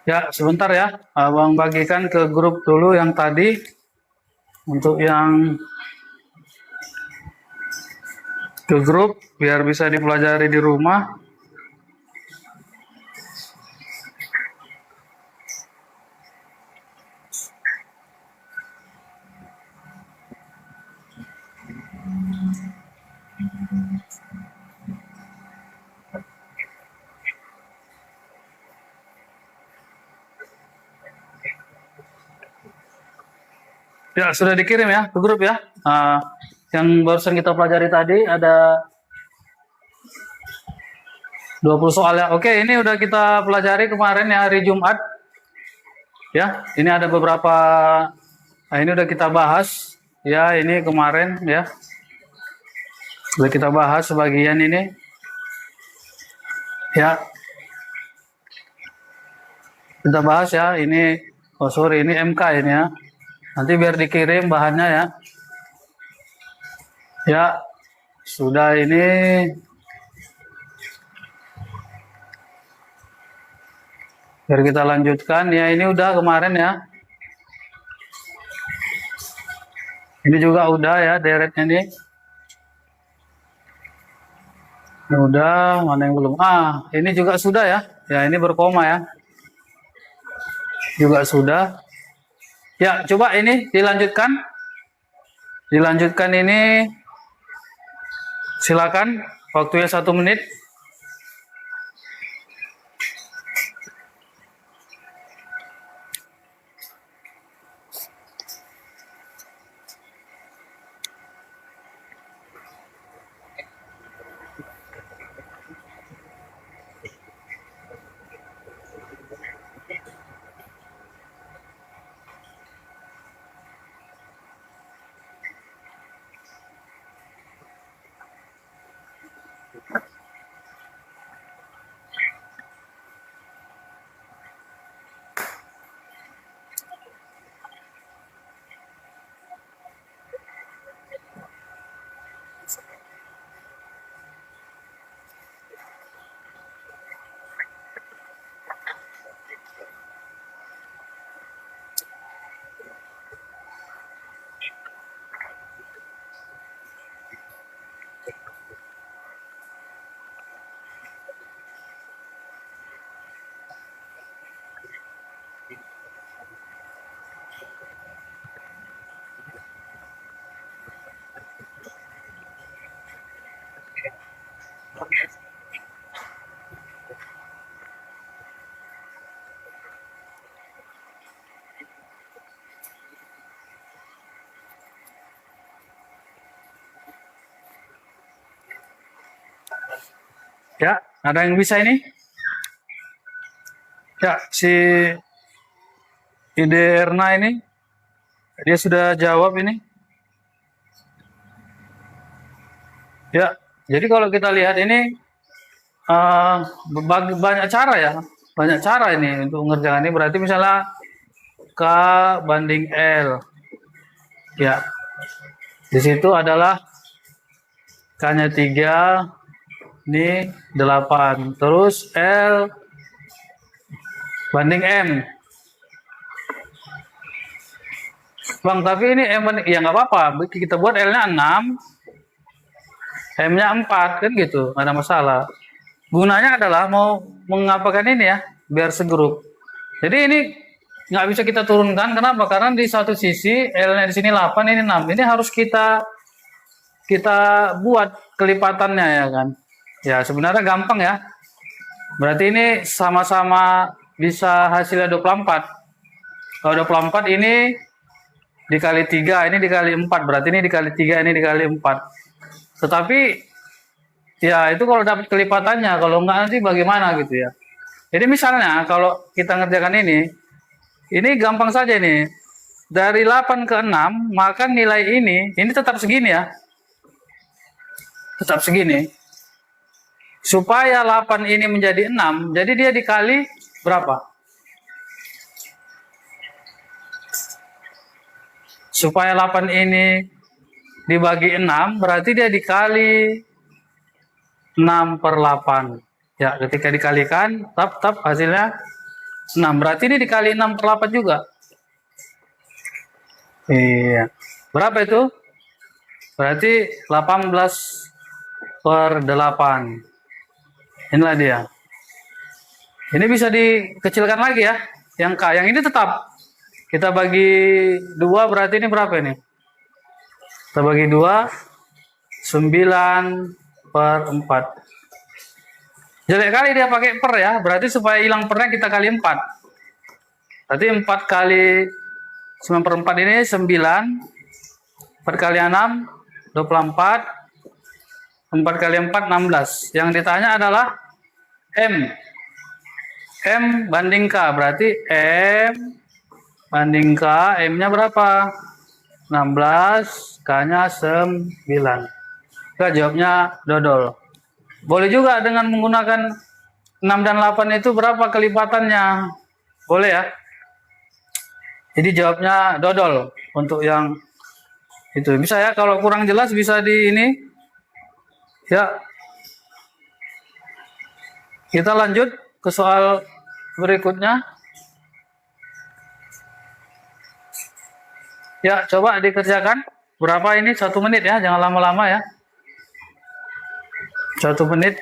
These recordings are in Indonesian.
Ya, sebentar ya. Abang bagikan ke grup dulu yang tadi. Untuk yang ke grup, biar bisa dipelajari di rumah. Ya, sudah dikirim ya ke grup ya. Yang barusan kita pelajari tadi ada 20 soal ya. Oke, ini udah kita pelajari kemarin ya, hari Jumat. Ya, ini ada beberapa, nah ini udah kita bahas. Ya, ini kemarin ya. Udah kita bahas sebagian ini. Ya, kita bahas ya. Ini, oh sorry, ini MK ini ya. Nanti biar dikirim bahannya ya. Ya, sudah ini. Biar kita lanjutkan ya, ini udah kemarin ya. Ini juga udah ya deretnya nih. Ini udah, mana yang belum? Ini juga sudah ya. Ya, ini berkoma ya. Juga sudah. Ya, coba ini dilanjutkan. Dilanjutkan ini. Silakan. Waktunya 1 menit. Ya, ada yang bisa ini? Ya, si Ide Erna ini. Dia sudah jawab ini. Ya, jadi kalau kita lihat ini banyak cara ya, banyak cara ini untuk mengerjakan ini. Berarti misalnya K banding L, ya, di situ adalah K-nya 3, ini 8, terus L banding M. Bang, tapi ini M banding, ya nggak apa-apa, kita buat L-nya 6, M-nya 4, kan gitu, nggak ada masalah. Gunanya adalah mau mengapakan ini ya, biar segrup. Jadi ini nggak bisa kita turunkan, kenapa? Karena di satu sisi L-nya di sini 8, ini 6. Ini harus kita buat kelipatannya ya kan. Ya sebenarnya gampang ya. Berarti ini sama-sama bisa hasilnya 24. Kalau 24 ini dikali 3, ini dikali 4. Berarti ini dikali 3, ini dikali 4. Tetapi ya itu kalau dapat kelipatannya, kalau enggak nanti bagaimana gitu ya. Jadi misalnya kalau kita ngerjakan ini gampang saja ini. Dari 8 ke 6, maka nilai ini tetap segini ya. Tetap segini. Supaya 8 ini menjadi 6, jadi dia dikali berapa? Supaya 8 ini dibagi 6, berarti dia dikali 6/8. Ya, ketika dikalikan, tetap hasilnya 6. Berarti ini dikali 6/8 juga. Iya. Berapa itu? Berarti 18/8. Inilah dia. Ini bisa dikecilkan lagi ya. Yang K. Yang ini tetap. Kita bagi 2 berarti ini berapa ini? Kita bagi 2. 9/4. Jelek kali dia pakai per ya. Berarti supaya hilang pernya kita kali 4. Berarti 4 kali 9/4 ini 9. 4 kali 6 24. 4 kali 4 16. Yang ditanya adalah M. M banding K. Berarti M banding K. M-nya berapa? 16. K-nya 9. Kita jawabnya dodol. Boleh juga dengan menggunakan 6 dan 8 itu berapa kelipatannya? Boleh ya? Jadi jawabnya dodol untuk yang itu. Bisa ya, kalau kurang jelas bisa di ini. Ya. Kita lanjut ke soal berikutnya. Ya, coba dikerjakan. Berapa ini? 1 menit ya, jangan lama-lama ya. 1 menit.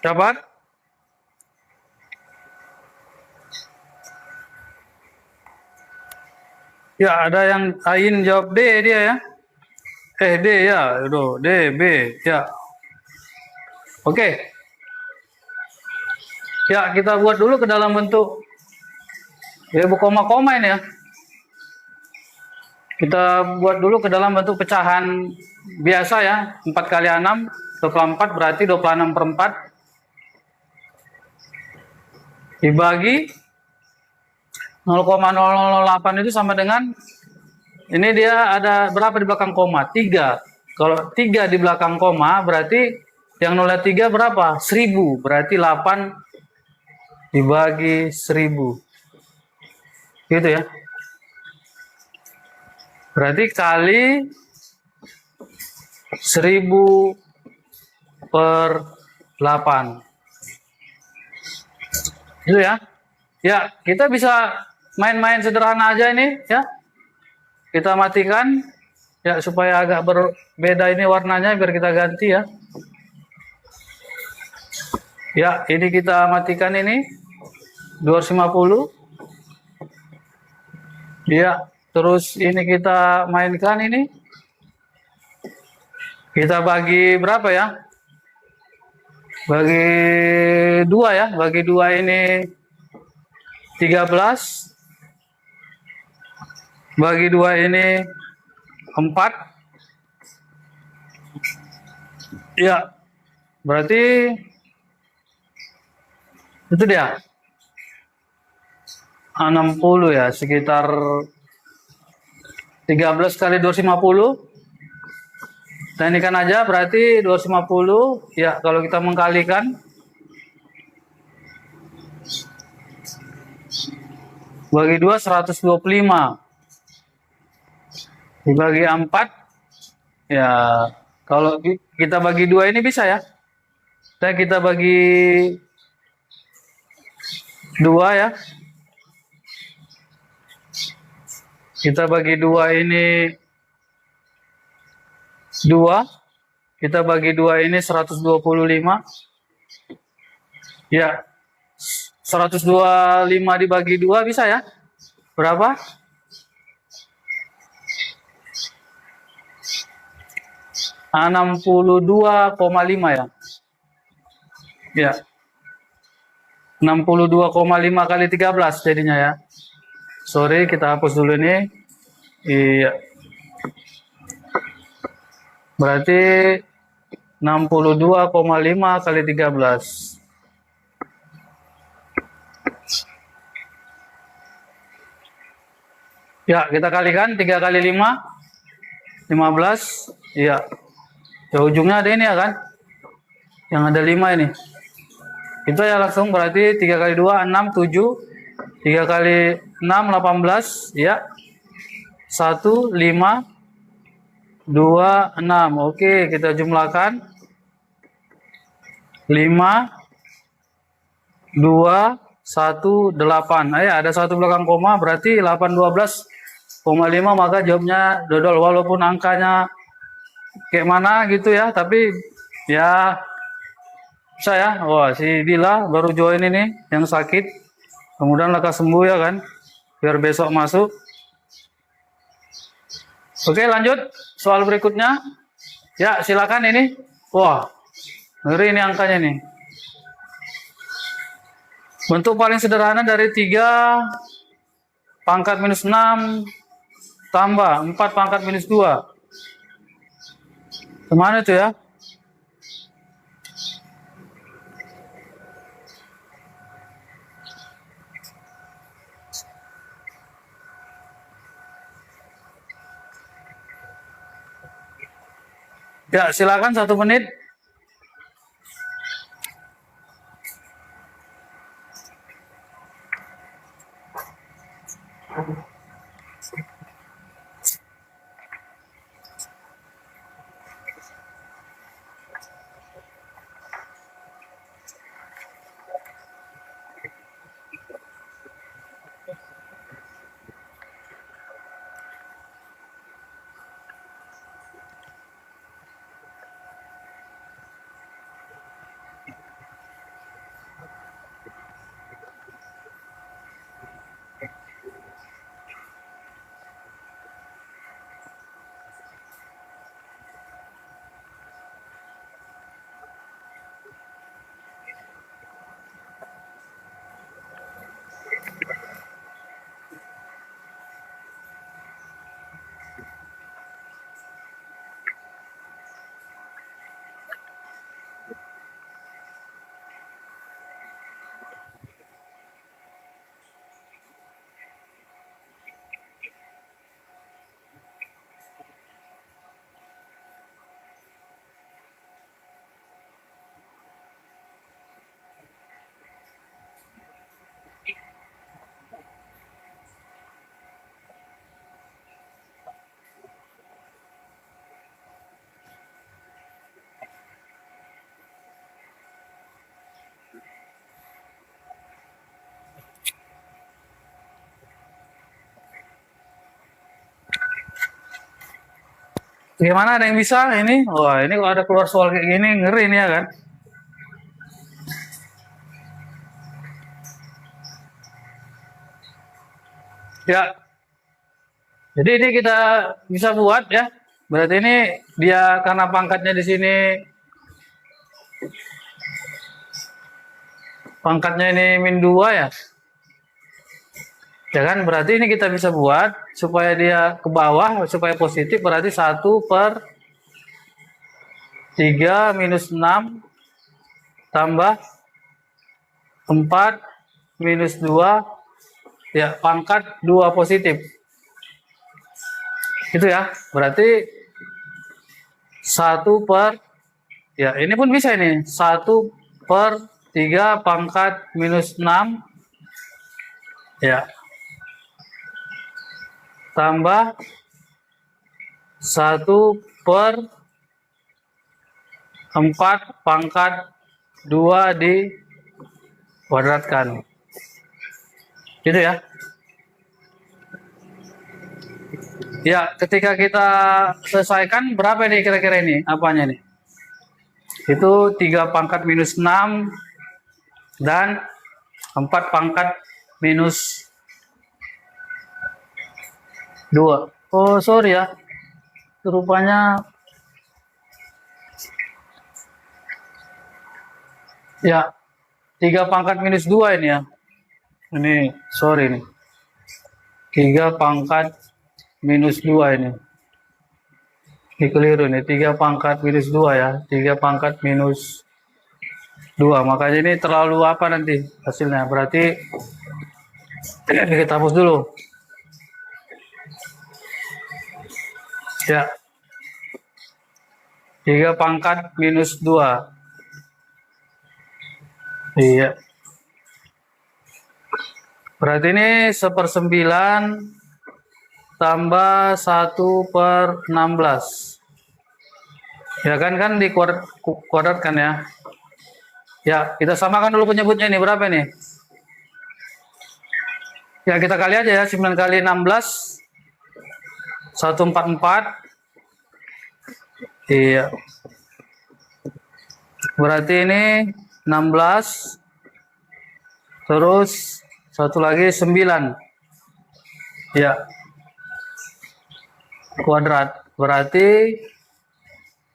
Dapat? Ya, ada yang Ain jawab D dia ya. D ya, D, B, ya. Oke. Ya, kita buat dulu ke dalam bentuk ya, koma-koma ini ya. Kita buat dulu ke dalam bentuk pecahan biasa ya. 4 kali 6, 24 berarti 26/4. Dibagi 0,008 itu sama dengan, ini dia ada berapa di belakang koma? 3. Kalau 3 di belakang koma berarti yang 0,3 berapa? 1000. Berarti 8 dibagi 1000. Gitu ya. Berarti kali 1000/8. Itu ya. Ya, kita bisa main-main sederhana aja ini ya. Kita matikan ya supaya agak berbeda ini warnanya biar kita ganti ya. Ya, ini kita matikan ini 250. Ya, terus ini kita mainkan ini. Kita bagi berapa ya? Bagi 2 ya. Bagi 2 ini 13. Bagi 2 ini 4. Ya. Berarti Itu dia. 60 ya, sekitar 13 kali 250. Teknikan aja berarti 250 ya, kalau kita mengkalikan bagi 2 125 dibagi 4 ya, kalau kita bagi 2 ini bisa ya. Dan kita bagi 2 ya. Kita bagi 2 ini 2. Kita bagi 2 ini 125. Ya. 125 dibagi 2 bisa ya? Berapa? (62,5) ya. Ya. 62,5 kali 13 jadinya ya. Sorry, kita hapus dulu ini. Iya. Berarti 62,5 kali 13. Ya, kita kalikan 3 kali 5 15. Iya. Ya, ujungnya ada ini ya kan? Yang ada 5 ini. Itu ya langsung berarti 3 kali 2 6 7. 3 kali 6 18 ya. 1 5 2 6. Oke, kita jumlahkan 5 2 1 8. Ya, ada 1 belakang koma berarti 8 12,5, maka jawabnya dodol, walaupun angkanya kayak mana gitu ya, tapi ya saya, wah si Dila baru join ini yang sakit, kemudian lekas sembuh ya kan, biar besok masuk. Oke, lanjut soal berikutnya ya, silakan ini. Wah, ngeri ini angkanya nih. Bentuk paling sederhana dari 3 pangkat minus 6 tambah 4 pangkat minus 2. Kemana itu ya? Ya, silakan 1 menit. Gimana, ada yang bisa ini? Wah, ini kalau ada keluar soal kayak gini ngeri nih ya kan? Ya. Jadi ini kita bisa buat ya. Berarti ini dia karena pangkatnya di sini, pangkatnya ini min 2 ya. Ya kan, berarti ini kita bisa buat supaya dia ke bawah, supaya positif, berarti 1/3 minus 6 tambah 4 minus 2, ya, pangkat 2 positif. Itu ya, berarti 1 per, ya ini pun bisa ini, 1 per 3 pangkat minus 6, ya, tambah 1 per 4 pangkat 2 dikuadratkan. Gitu ya. Ya, ketika kita selesaikan, berapa nih kira-kira ini? Apanya nih? Itu 3 pangkat minus 6 dan 4 pangkat minus 2. Oh, sorry ya. Rupanya ya 3 pangkat minus 2 ini ya. Ini sorry nih. 3 pangkat minus 2 ini. Ini keliru nih. 3 pangkat minus 2 ya. 3 pangkat minus 2. Makanya ini terlalu apa nanti hasilnya. Berarti kita hapus dulu. Ya. 3 pangkat minus 2. Iya. Berarti ini 1/9 tambah 1 per 16. Ya kan dikuadratkan ya. Ya, kita samakan dulu penyebutnya ini berapa nih? Ya, kita kali aja ya, 9 kali 16 144. Iya. Berarti ini 16 terus satu lagi 9. Ya. Kuadrat. Berarti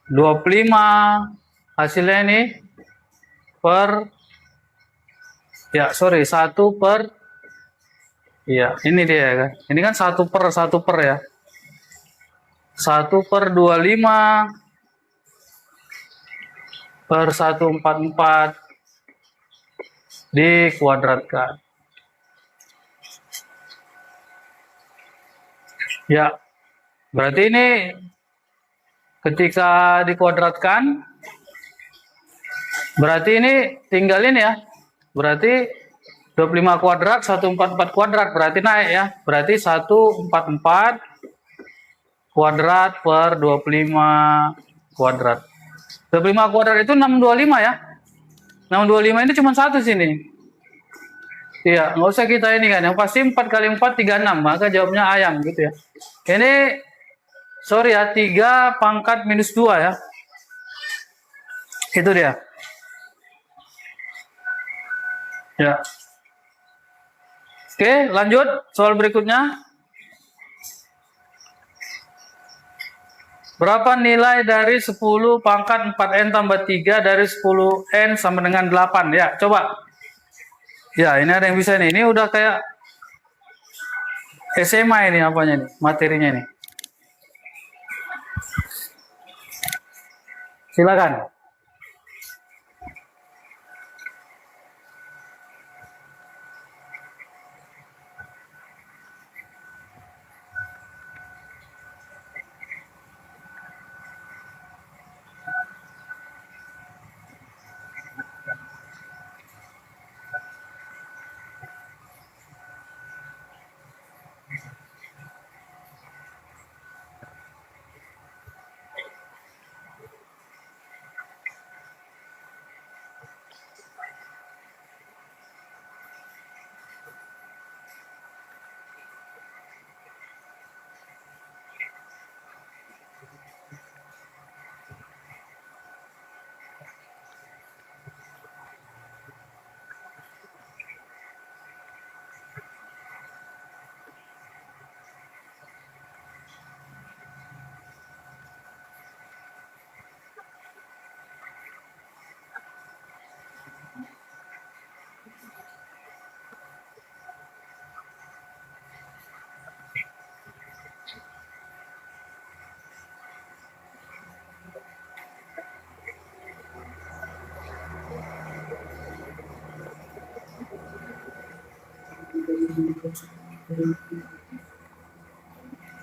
25 hasilnya ini per, ya sorry, 1 per, ya ini dia kan. Ini kan 1 per ya. 1 per 25 per 144 dikuadratkan. Ya, berarti ini ketika dikuadratkan, berarti ini tinggalin ya. Berarti 25 kuadrat, 144 kuadrat, berarti naik ya. Berarti 144 kuadrat per 25 kuadrat. 25 kuadrat itu 625 ya. 625 ini cuma satu sini. Iya, nggak usah kita ini kan. Yang pasti 4 kali 4 36. Maka jawabnya ayam gitu ya. Ini sorry ya, 3 pangkat minus 2 ya. Itu dia. Ya. Oke, lanjut soal berikutnya. Berapa nilai dari 10 pangkat 4n tambah 3 dari 10n sama dengan 8? Ya, coba. Ya, ini ada yang bisa nih. Ini udah kayak SMA ini apanya nih, materinya nih. Silakan.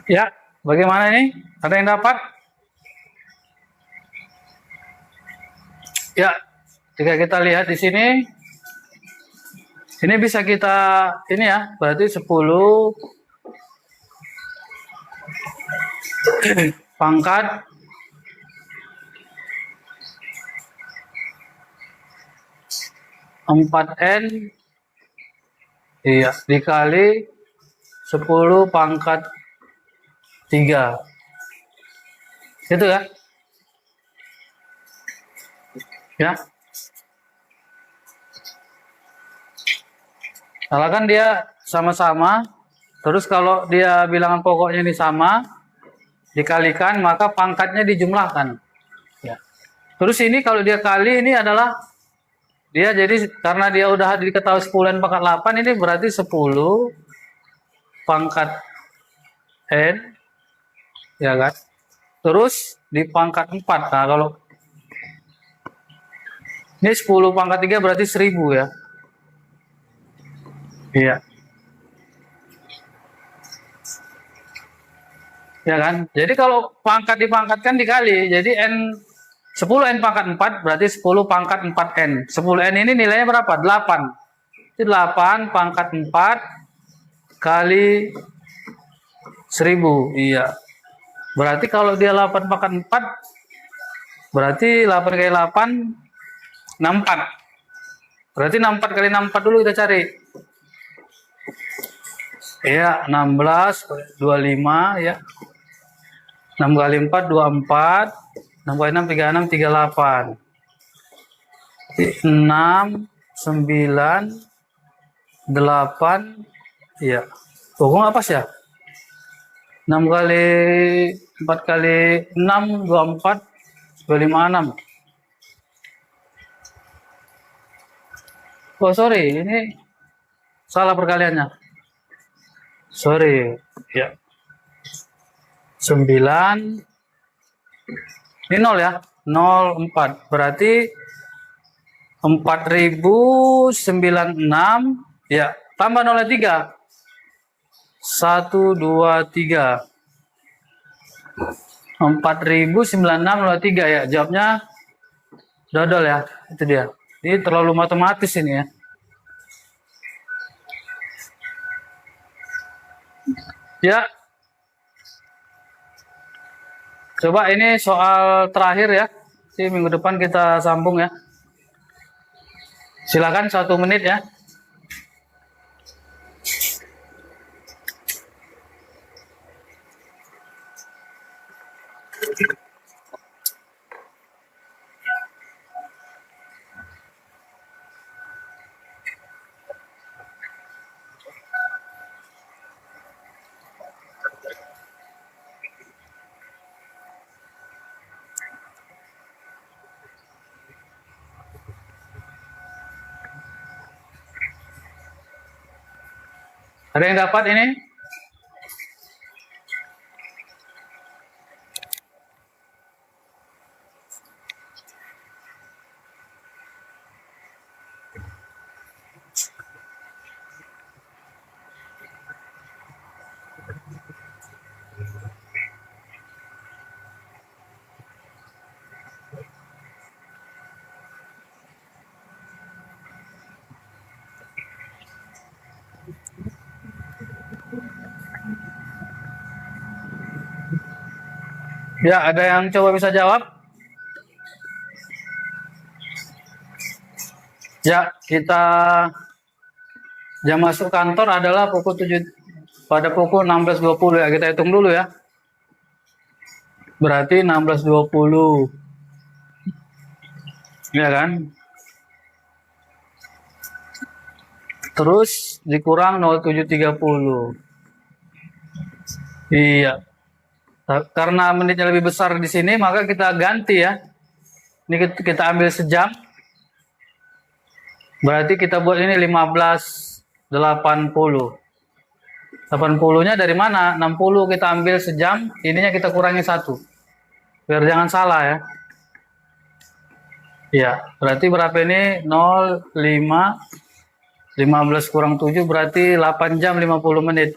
Ya, bagaimana ini? Ada yang dapat? Ya, jika kita lihat di sini, ini bisa kita, ini ya, berarti 10 pangkat 4N, iya, dikali 10 pangkat 3. Itu ya. Ya. Misalkan dia sama-sama, terus kalau dia bilangan pokoknya ini sama, dikalikan, maka pangkatnya dijumlahkan. Ya. Terus ini kalau dia kali, ini adalah dia jadi, karena dia udah diketahui 10 pangkat 8, ini berarti 10 pangkat N, ya kan? Terus di pangkat 4. Nah, kalau ini 10 pangkat 3 berarti 1000 ya. Iya. Ya kan? Jadi kalau pangkat dipangkatkan dikali, jadi N 10 N pangkat 4 berarti 10 pangkat 4N. 10N ini nilainya berapa? 8. Itu 8 pangkat 4 kali 1000. Iya. Berarti kalau dia 8 pangkat 4, berarti 8 kali 8, 64. Berarti 64 kali 64 dulu kita cari. Iya, 16, 25 ya. 6 kali 4, 24. 6 kali 6, 36, 38. 6, 9, 8. Iya. Pokoknya apa sih ya? 6 kali 4 kali 6, 24, 25, 6. Oh sorry, ini salah perkaliannya. Sorry, ya. 9. Ini 0 ya. 04. Berarti 4096. Ya. Tambah 0 3. 1, 2, 3. 4096,03 ya. Jawabnya dodol ya. Itu dia. Ini terlalu matematis ini ya. Ya. Coba ini soal terakhir ya. Di minggu depan kita sambung ya. Silakan 1 menit ya. Ada yang dapat ini? Ya, ada yang coba bisa jawab? Ya, kita jam masuk kantor adalah pukul 7, pada pukul 16.20 ya. Kita hitung dulu ya. Berarti 16.20. Ya kan? Terus dikurang 07.30. Iya. Karena menitnya lebih besar di sini, maka kita ganti ya. Ini kita ambil sejam. Berarti kita buat ini 15.80. 80-nya dari mana? 60 kita ambil sejam, ininya kita kurangi 1. Biar jangan salah ya. Iya, berarti berapa ini? 0,5 15 kurang 7 berarti 8 jam 50 menit.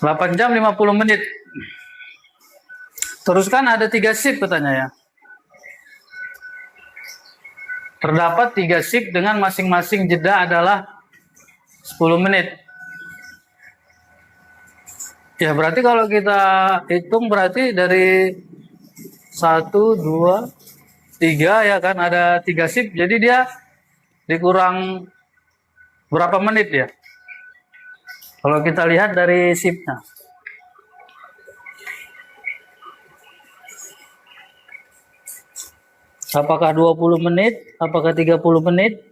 8 jam 50 menit. Terus kan ada 3 shift katanya ya. Terdapat 3 shift dengan masing-masing jeda adalah 10 menit. Ya berarti kalau kita hitung berarti dari 1, 2, 3 ya kan, ada 3 shift. Jadi dia dikurang berapa menit ya? Kalau kita lihat dari shiftnya. Apakah 20 menit? Apakah 30 menit?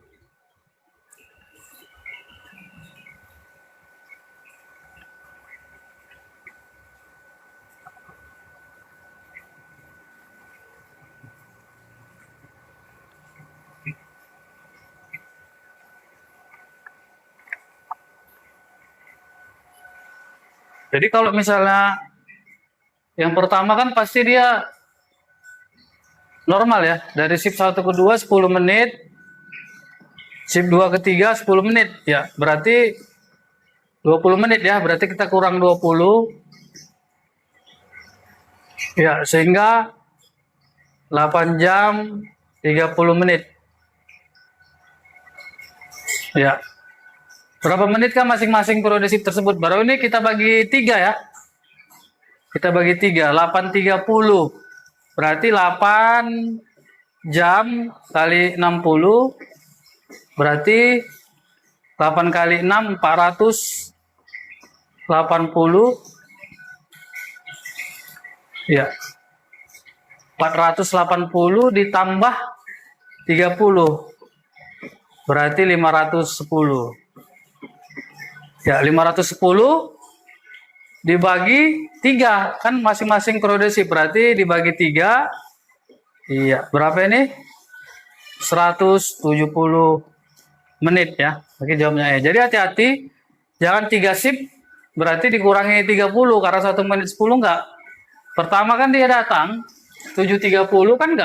Jadi kalau misalnya yang pertama kan pasti dia normal ya. Dari shift 1 ke 2 10 menit. Shift 2 ke 3 10 menit. Ya, berarti 20 menit ya. Berarti kita kurang 20. Ya, sehingga 8 jam 30 menit. Ya. Berapa menit kan masing-masing periode shift tersebut? Baru ini kita bagi 3 ya. Kita bagi 3, 8.30. Berarti 8 jam kali 60. Berarti 8 kali 6, 480. Ya. 480 ditambah 30. Berarti 510. Ya, 510 dibagi 3 kan masing-masing periode shift, berarti dibagi 3. Iya, berapa ini? 170 menit ya. Oke, jawabnya ya. Jadi hati-hati, jangan 3 shift berarti dikurangi 30 karena 1 menit 10 enggak. Pertama kan dia datang 7.30 kan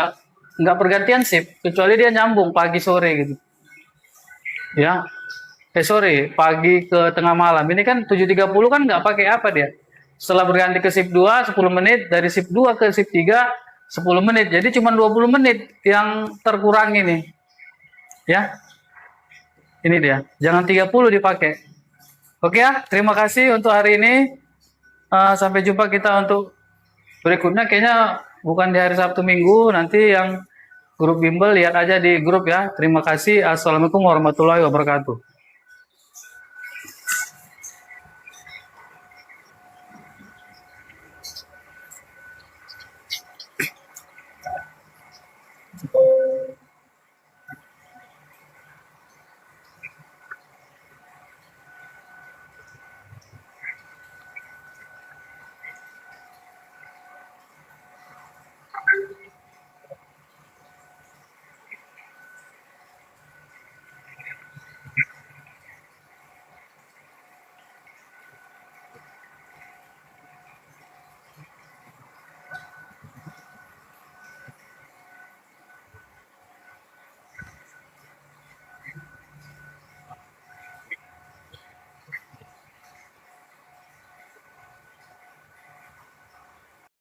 enggak pergantian shift, kecuali dia nyambung pagi sore gitu. Ya. Sorry, pagi ke tengah malam. Ini kan 7.30 kan nggak pakai apa dia. Setelah berganti ke shift 2, 10 menit. Dari shift 2 ke shift 3, 10 menit. Jadi cuma 20 menit yang terkurangi nih. Ya. Ini dia. Jangan 30 dipakai. Oke ya, terima kasih untuk hari ini. Sampai jumpa kita untuk berikutnya. Kayaknya bukan di hari Sabtu Minggu. Nanti yang grup bimbel lihat aja di grup ya. Terima kasih. Assalamualaikum warahmatullahi wabarakatuh.